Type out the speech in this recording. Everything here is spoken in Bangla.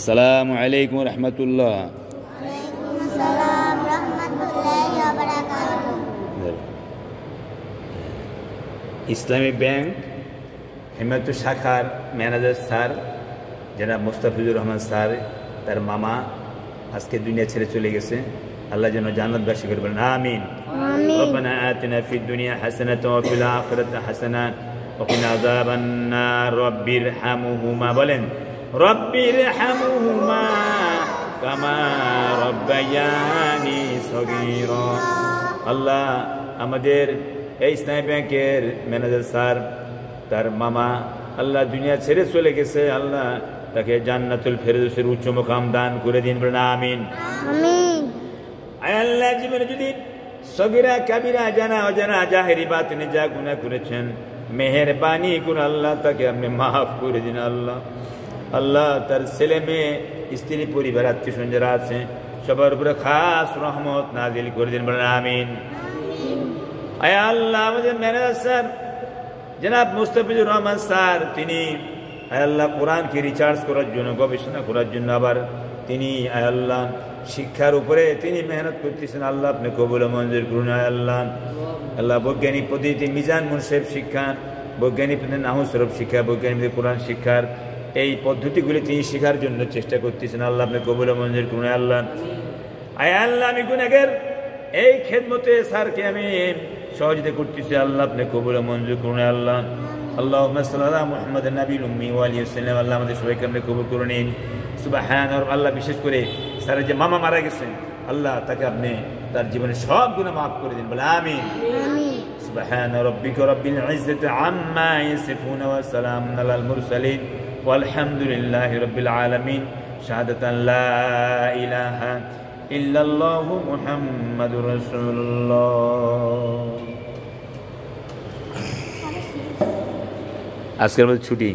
আসসালামু আলাইকুম রহমতুল্লাহ। ইসলামী ব্যাংক হেমায়তপুর শাখার ম্যানেজার স্যার যারা মুস্তাফিজুর রহমান স্যার, তার মামা আজকে দুনিয়া ছেড়ে চলে গেছে। আল্লাহ যেন জান্নাতবাসী করে বলেন আমিন। রব্বানা আতিনা ফিদ দুনিয়া হাসানাতাও ওয়া ফিল আখিরাতি হাসানাতাও ওয়া কিনা আযাবান নার। রব্বিরহামহুমা বলেন, রব্বিরহামহুমা কামা রব্বায়ানি সগীরা। আল্লাহ আমাদের এই ইসলামী ব্যাংকের ম্যানেজার স্যার, তার মামা আল্লাহ দুনিয়া ছেড়ে চলে গেছে। আল্লাহ তাকে জান্নাতুল ফেরদৌসের উচ্চ মুকাম দান করে দিন, বলেন আমিন। আয় আল্লাহ, জীবনে যদি সগীরা কাবিরা জানা অজানা জাহেরি বাতিনি যা গুনাহ করেছেন, মেহেরবানি করে আল্লাহ তাকে আপনি মাফ করে দিন। আল্লাহ আল্লাহ তার ছেলে মেয়ে স্ত্রী পরিবার আত্মীয় স্বজন যারা আছে সবার উপরে খাস রহমত নাজিল করে দিন, বলেন আমিন। আয় আল্লাহ আমাদের ম্যানেজার স্যার জনাব মুস্তাফিজুর রহমান স্যার, তিনি আয় আল্লাহ কোরআনকে রিচার্জ করার জন্য, গবেষণা করার জন্য, আবার তিনি আয় আল্লাহ শিক্ষার উপরে তিনি মেহনত করতেছেন। আল্লাহ আপনি কবুল মঞ্জুর করুন। আয় আল্লাহ আল্লাহ বৈজ্ঞানিক পদ্ধতিতে মিজান মুনসেফ শিক্ষা, বৈজ্ঞানিক পদ্ধতি নাহু সরফ শিক্ষা, বৈজ্ঞানিক কোরআন শিক্ষার এই পদ্ধতিগুলি তিনি শেখার জন্য চেষ্টা করতেছেন। আল্লাহ আপনি কবুল মঞ্জুর করুন। আল্লাহ আয় আল্লাহ আমি গুনাহগার, এই খেদমতে স্যারকে আমি সহযোগিতা করতেছি। আল্লাহ আপনি কবুল মঞ্জুর করুন। আল্লাহ আল্লাহুম্মা সাল্লি আলা মুহাম্মাদিন নাবিয়্যিল উম্মি ওয়া আলিহি ওয়াসাল্লাম। আল্লাহ আমাদের সবাইকে আপনি কবুল করে নিন। সুবহান আল্লাহ, বিশেষ করে স্যারের যে মামা মারা গেছেন, আল্লাহ তাকে আপনি তার জীবনের সব গুনাহ মাফ করে দিন, বলে আমিন। সুবহান রাব্বিকা রাব্বিল ইজ্জাতি আম্মা ইয়াসিফুন ওয়া সালামুন আলাল মুরসালিন ওয়ালহামদুলিল্লাহি রাব্বিল আলামিন। শাহাদাতান লা ইলাহা ইল্লাল্লাহু মুহাম্মাদুর রাসূলুল্লাহ। আজকের মতো ছুটি।